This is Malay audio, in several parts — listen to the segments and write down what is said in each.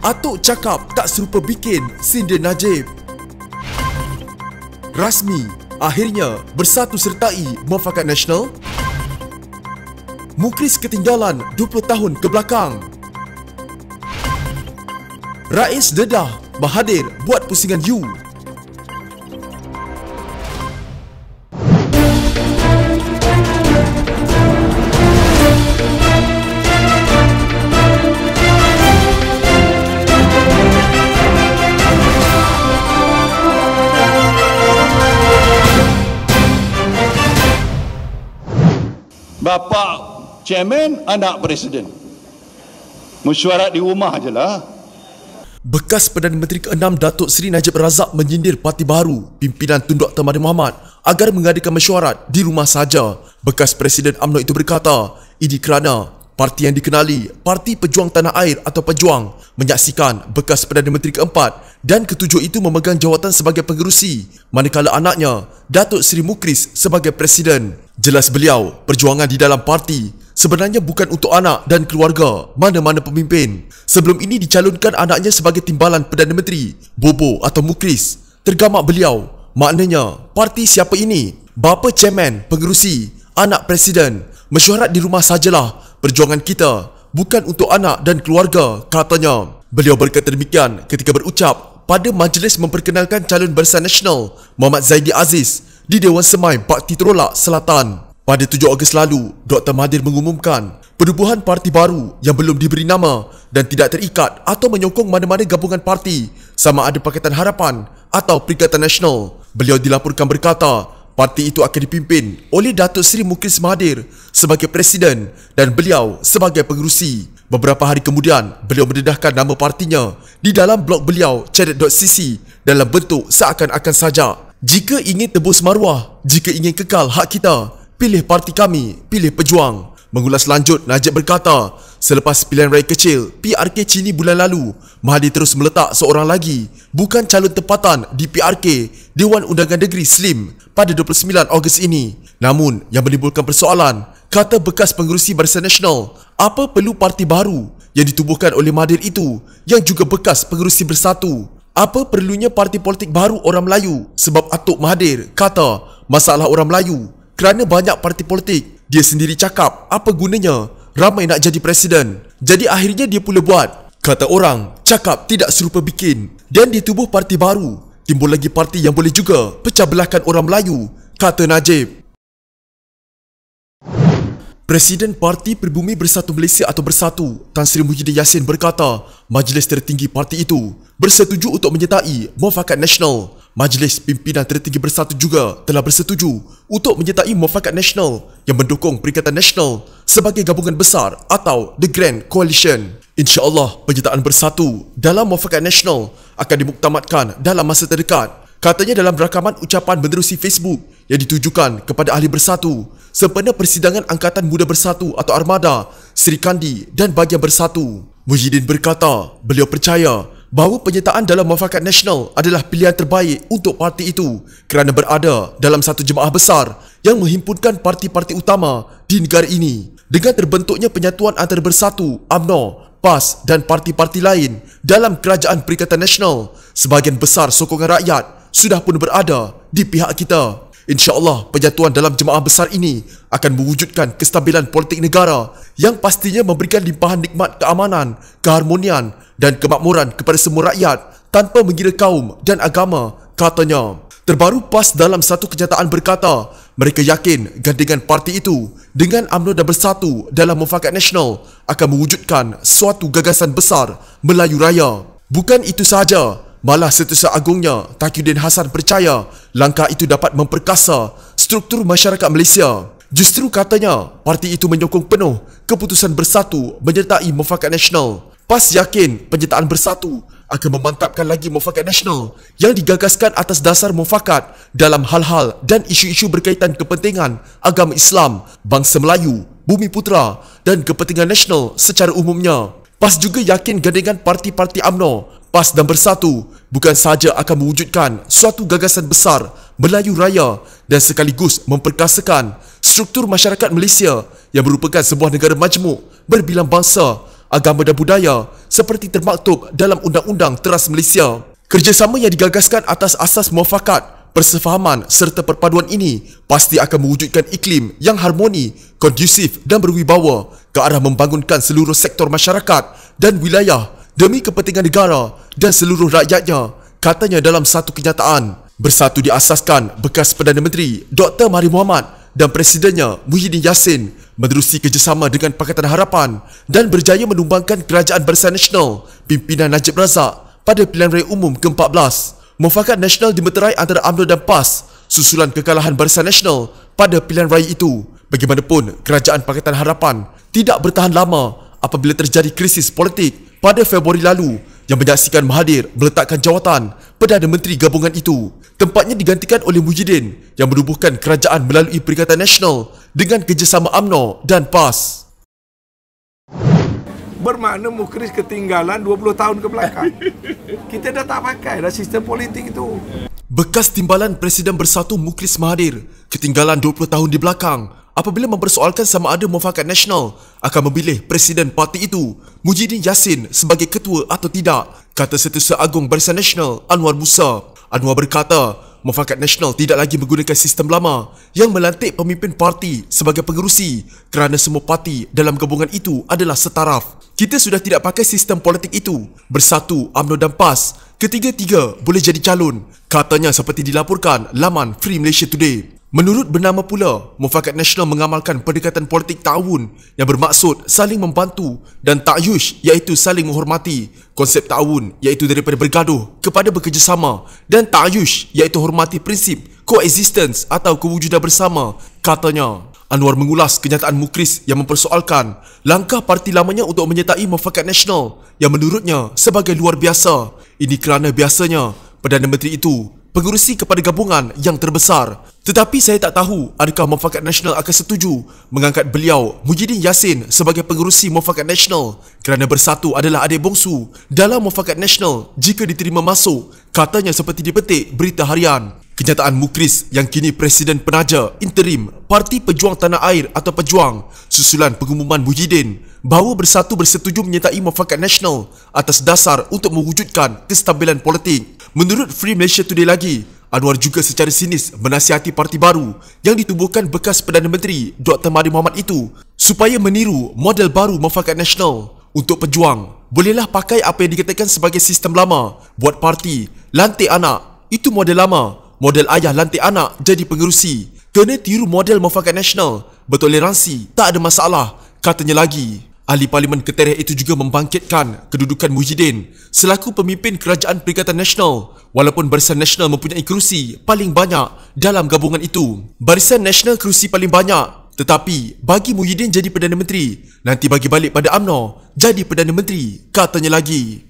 Atuk cakap tak serupa bikin, sindir Najib. Rasmi, akhirnya Bersatu sertai Muafakat Nasional. Mukris ketinggalan 20 tahun ke belakang. Rais dedah Mahathir buat pusingan you. Bapa chairman, anak presiden. Mesyuarat di rumah je lah. Bekas Perdana Menteri ke-6 Datuk Seri Najib Razak menyindir Parti Baru pimpinan Tun Dr. Mahathir Mohamad agar mengadakan mesyuarat di rumah saja. Bekas Presiden UMNO itu berkata, ini kerana parti yang dikenali Parti Pejuang Tanah Air atau Pejuang menyaksikan bekas Perdana Menteri ke-4 dan ke-7 itu memegang jawatan sebagai pengerusi, manakala anaknya Datuk Seri Mukris sebagai presiden. Jelas beliau, perjuangan di dalam parti sebenarnya bukan untuk anak dan keluarga mana-mana pemimpin. Sebelum ini dicalonkan anaknya sebagai timbalan Perdana Menteri, Bobo atau Mukris. Tergamak beliau, maknanya parti siapa ini? Bapa chairman, pengerusi, anak presiden. Mesyuarat di rumah sajalah. Perjuangan kita bukan untuk anak dan keluarga, katanya. Beliau berkata demikian ketika berucap pada majlis memperkenalkan calon Barisan Nasional Muhammad Zaidi Aziz di Dewan Semai Bakti Terolak Selatan. Pada 7 Ogos lalu, Dr. Mahathir mengumumkan penubuhan parti baru yang belum diberi nama dan tidak terikat atau menyokong mana-mana gabungan parti sama ada Pakatan Harapan atau Perikatan Nasional. Beliau dilaporkan berkata, parti itu akan dipimpin oleh Datuk Seri Mukris Mahathir sebagai presiden dan beliau sebagai pengerusi. Beberapa hari kemudian, beliau mendedahkan nama partinya di dalam blog beliau cadet.cc dalam bentuk seakan-akan sajak. Jika ingin tebus maruah, jika ingin kekal hak kita, pilih parti kami, pilih pejuang. Mengulas lanjut, Najib berkata, selepas pilihan raya kecil PRK Cini bulan lalu, Mahathir terus meletak seorang lagi bukan calon tempatan di PRK Dewan Undangan Negeri Slim pada 29 Ogos ini. Namun, yang menimbulkan persoalan, kata bekas pengerusi Barisan Nasional, apa perlu parti baru yang ditubuhkan oleh Mahathir itu yang juga bekas pengerusi Bersatu? Apa perlunya parti politik baru orang Melayu? Sebab Atuk Mahathir kata masalah orang Melayu kerana banyak parti politik. Dia sendiri cakap apa gunanya ramai nak jadi presiden. Jadi akhirnya dia pula buat. Kata orang, cakap tidak serupa bikin. Dan ditubuh parti baru, timbul lagi parti yang boleh juga pecah belahkan orang Melayu, kata Najib. Presiden Parti Pribumi Bersatu Malaysia atau Bersatu, Tan Sri Muhyiddin Yassin berkata, majlis tertinggi parti itu bersetuju untuk menyertai Muafakat Nasional. Majlis pimpinan tertinggi Bersatu juga telah bersetuju untuk menyertai Muafakat Nasional yang mendukung Perikatan Nasional sebagai gabungan besar atau The Grand Coalition. InsyaAllah penyertaan Bersatu dalam Muafakat Nasional akan dimuktamadkan dalam masa terdekat. Katanya dalam rakaman ucapan menerusi Facebook yang ditujukan kepada ahli Bersatu sempena persidangan Angkatan Muda Bersatu atau Armada, Seri Kandi dan bahagian Bersatu. Muhyiddin berkata, beliau percaya bahawa penyertaan dalam Muafakat Nasional adalah pilihan terbaik untuk parti itu kerana berada dalam satu jemaah besar yang menghimpunkan parti-parti utama di negara ini. Dengan terbentuknya penyatuan antara Bersatu, UMNO, PAS dan parti-parti lain dalam Kerajaan Perikatan Nasional, sebahagian besar sokongan rakyat sudah pun berada di pihak kita. InsyaAllah penyatuan dalam jemaah besar ini akan mewujudkan kestabilan politik negara yang pastinya memberikan limpahan nikmat keamanan, keharmonian dan kemakmuran kepada semua rakyat tanpa mengira kaum dan agama, katanya. Terbaru PAS dalam satu kenyataan berkata, mereka yakin gandingan parti itu dengan UMNO dan Bersatu dalam Muafakat Nasional akan mewujudkan suatu gagasan besar Melayu Raya. Bukan itu sahaja, malah Setiausaha Agungnya Taqiyuddin Hasan percaya langkah itu dapat memperkasa struktur masyarakat Malaysia. Justru katanya, parti itu menyokong penuh keputusan Bersatu menyertai Muafakat Nasional. PAS yakin penyertaan Bersatu akan memantapkan lagi Muafakat Nasional yang digagaskan atas dasar muafakat dalam hal-hal dan isu-isu berkaitan kepentingan agama Islam, bangsa Melayu, bumi putera dan kepentingan nasional secara umumnya. PAS juga yakin gandingan parti-parti UMNO, PAS dan Bersatu bukan sahaja akan mewujudkan suatu gagasan besar Melayu Raya dan sekaligus memperkasakan struktur masyarakat Malaysia yang merupakan sebuah negara majmuk berbilang bangsa agama dan budaya seperti termaktub dalam Undang-Undang Teras Malaysia. Kerjasama yang digagaskan atas asas muafakat, persefahaman serta perpaduan ini pasti akan mewujudkan iklim yang harmoni, kondusif dan berwibawa ke arah membangunkan seluruh sektor masyarakat dan wilayah demi kepentingan negara dan seluruh rakyatnya, katanya dalam satu kenyataan. Bersatu diasaskan bekas Perdana Menteri Dr. Mahathir Mohamad dan Presidennya Muhyiddin Yassin menerusi kerjasama dengan Pakatan Harapan dan berjaya menumbangkan Kerajaan Barisan Nasional pimpinan Najib Razak pada pilihan raya umum ke-14. Muafakat nasional dimeterai antara UMNO dan PAS susulan kekalahan Barisan Nasional pada pilihan raya itu. Bagaimanapun, Kerajaan Pakatan Harapan tidak bertahan lama apabila terjadi krisis politik pada Februari lalu yang menyaksikan Mahathir meletakkan jawatan Perdana Menteri gabungan itu. Tempatnya digantikan oleh Muhyiddin yang menubuhkan kerajaan melalui Perikatan Nasional dengan kerjasama UMNO dan PAS. Bermakna Mukris ketinggalan 20 tahun ke belakang. Kita dah tak pakai dah sistem politik itu. Bekas Timbalan Presiden Bersatu Mukris Mahathir ketinggalan 20 tahun di belakang apabila mempersoalkan sama ada Muafakat Nasional akan memilih Presiden parti itu, Muhyiddin Yassin, sebagai ketua atau tidak, kata Setiausaha Agung Barisan Nasional Anwar Musa. Anwar berkata, Muafakat Nasional tidak lagi menggunakan sistem lama yang melantik pemimpin parti sebagai pengerusi kerana semua parti dalam gabungan itu adalah setaraf. Kita sudah tidak pakai sistem politik itu. Bersatu, UMNO dan PAS, ketiga-tiga boleh jadi calon, katanya seperti dilaporkan laman Free Malaysia Today. Menurut bernama pula, Muafakat Nasional mengamalkan pendekatan politik ta'awun yang bermaksud saling membantu dan ta'yush iaitu saling menghormati. Konsep ta'awun iaitu daripada bergaduh kepada bekerjasama dan ta'yush iaitu hormati prinsip coexistence atau kewujudan bersama, katanya. Anwar mengulas kenyataan Mukris yang mempersoalkan langkah parti lamanya untuk menyertai Muafakat Nasional yang menurutnya sebagai luar biasa. Ini kerana biasanya Perdana Menteri itu pengerusi kepada gabungan yang terbesar. Tetapi saya tak tahu adakah Muafakat Nasional akan setuju mengangkat beliau Muhyiddin Yassin sebagai pengerusi Muafakat Nasional kerana Bersatu adalah adik bongsu dalam Muafakat Nasional jika diterima masuk, katanya seperti dipetik Berita Harian. Kenyataan Mukris yang kini Presiden Penaja Interim Parti Pejuang Tanah Air atau Pejuang susulan pengumuman Muhyiddin bahawa Bersatu bersetuju menyertai Muafakat Nasional atas dasar untuk mewujudkan kestabilan politik. Menurut Free Malaysia Today lagi, Anwar juga secara sinis menasihati parti baru yang ditubuhkan bekas Perdana Menteri Dr. Mahathir Mohamad itu supaya meniru model baru Muafakat Nasional. Untuk Pejuang, bolehlah pakai apa yang dikatakan sebagai sistem lama, buat parti, lantik anak, itu model lama. Model ayah lantik anak jadi pengerusi. Kena tiru model Muafakat Nasional. Bertoleransi, tak ada masalah, katanya lagi. Ahli Parlimen Ketereh itu juga membangkitkan kedudukan Muhyiddin selaku pemimpin Kerajaan Perikatan Nasional walaupun Barisan Nasional mempunyai kerusi paling banyak dalam gabungan itu. Barisan Nasional kerusi paling banyak, tetapi bagi Muhyiddin jadi Perdana Menteri, nanti bagi balik pada UMNO jadi Perdana Menteri, katanya lagi.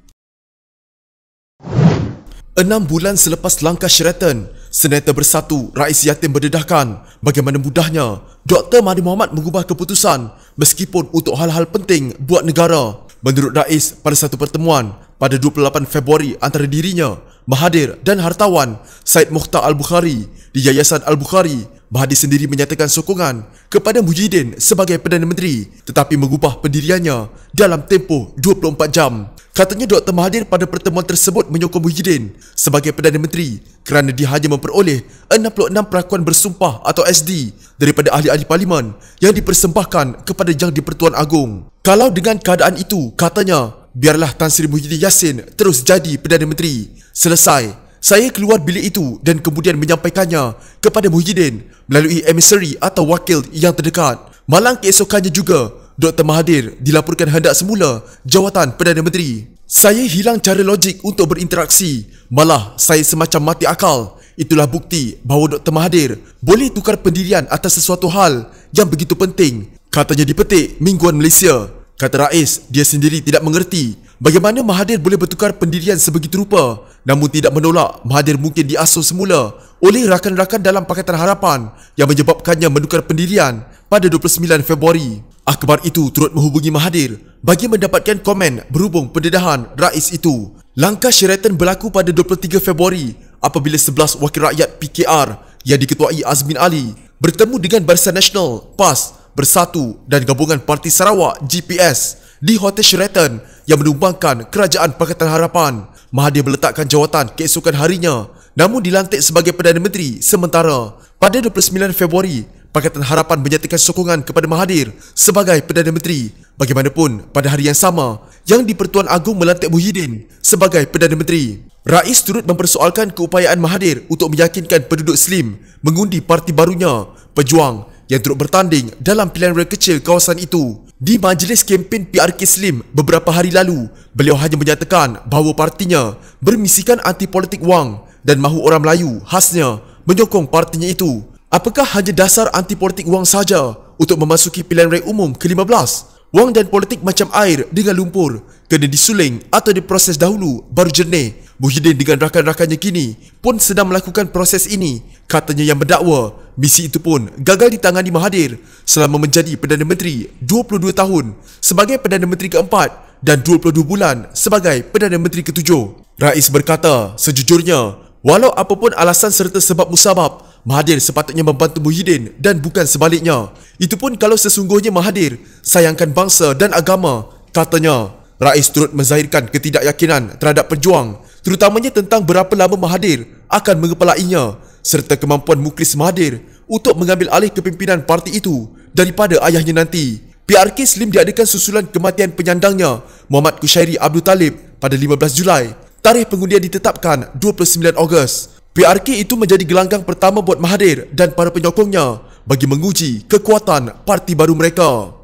6 bulan selepas langkah Sheraton, Senator Bersatu Rais Yatim berdedahkan bagaimana mudahnya Dr. Mahathir Mohamad mengubah keputusan meskipun untuk hal-hal penting buat negara. Menurut Rais, pada satu pertemuan pada 28 Februari antara dirinya, Mahathir dan hartawan Syed Mokhtar Al-Bukhari di Yayasan Al-Bukhari, Mahathir sendiri menyatakan sokongan kepada Muhyiddin sebagai Perdana Menteri tetapi mengubah pendiriannya dalam tempoh 24 jam. Katanya Dr. Mahathir pada pertemuan tersebut menyokong Muhyiddin sebagai Perdana Menteri kerana dia hanya memperoleh 66 perakuan bersumpah atau SD daripada ahli-ahli parlimen yang dipersembahkan kepada Yang di-Pertuan Agong. Kalau dengan keadaan itu, katanya, biarlah Tan Sri Muhyiddin Yassin terus jadi Perdana Menteri. Selesai, saya keluar bilik itu dan kemudian menyampaikannya kepada Muhyiddin melalui emissary atau wakil yang terdekat. Malang keesokannya juga, Dr. Mahathir dilaporkan hendak semula jawatan Perdana Menteri. Saya hilang cara logik untuk berinteraksi. Malah saya semacam mati akal. Itulah bukti bahawa Dr. Mahathir boleh tukar pendirian atas sesuatu hal yang begitu penting, katanya dipetik Mingguan Malaysia. Kata Rais, dia sendiri tidak mengerti bagaimana Mahathir boleh bertukar pendirian sebegitu rupa, namun tidak menolak Mahathir mungkin diasuh semula oleh rakan-rakan dalam Pakatan Harapan yang menyebabkannya menukar pendirian pada 29 Februari. Akhbar itu turut menghubungi Mahathir bagi mendapatkan komen berhubung pendedahan Rais itu. Langkah Sheraton berlaku pada 23 Februari apabila 11 wakil rakyat PKR yang diketuai Azmin Ali bertemu dengan Barisan Nasional, PAS, Bersatu dan Gabungan Parti Sarawak GPS di Hotel Sheraton yang menumbangkan Kerajaan Pakatan Harapan. Mahathir meletakkan jawatan keesokan harinya namun dilantik sebagai Perdana Menteri sementara. Pada 29 Februari, Pakatan Harapan menyatakan sokongan kepada Mahathir sebagai Perdana Menteri. Bagaimanapun, pada hari yang sama, Yang di-Pertuan Agong melantik Muhyiddin sebagai Perdana Menteri. Rais turut mempersoalkan keupayaan Mahathir untuk meyakinkan penduduk Slim mengundi parti barunya, Pejuang, yang turut bertanding dalam pilihan raya kecil kawasan itu. Di majlis kempen PRK Slim beberapa hari lalu, beliau hanya menyatakan bahawa partinya bermisikan anti politik wang dan mahu orang Melayu khasnya menyokong partinya itu. Apakah hanya dasar anti politik wang saja untuk memasuki pilihan raya umum ke-15? Wang dan politik macam air dengan lumpur, kena disuling atau diproses dahulu baru jernih. Muhyiddin dengan rakan-rakannya kini pun sedang melakukan proses ini. Katanya yang mendakwa misi itu pun gagal ditangani Mahathir selama menjadi Perdana Menteri 22 tahun sebagai Perdana Menteri keempat dan 22 bulan sebagai Perdana Menteri ketujuh. Rais berkata, sejujurnya, walau apapun alasan serta sebab musabab, Mahathir sepatutnya membantu Muhyiddin dan bukan sebaliknya. Itu pun kalau sesungguhnya Mahathir sayangkan bangsa dan agama, katanya. Rais turut menzahirkan ketidakyakinan terhadap Pejuang, terutamanya tentang berapa lama Mahathir akan mengepalainya serta kemampuan Mukhlis Mahathir untuk mengambil alih kepimpinan parti itu daripada ayahnya nanti. PRK Slim diadakan susulan kematian penyandangnya Muhammad Kushairi Abdul Talib pada 15 Julai. Tarikh pengundian ditetapkan 29 Ogos. PRK itu menjadi gelanggang pertama buat Mahathir dan para penyokongnya bagi menguji kekuatan parti baru mereka.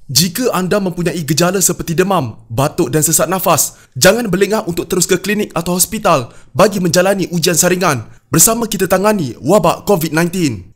Jika anda mempunyai gejala seperti demam, batuk dan sesak nafas, jangan berlengah untuk terus ke klinik atau hospital bagi menjalani ujian saringan. Bersama kita tangani wabak COVID-19.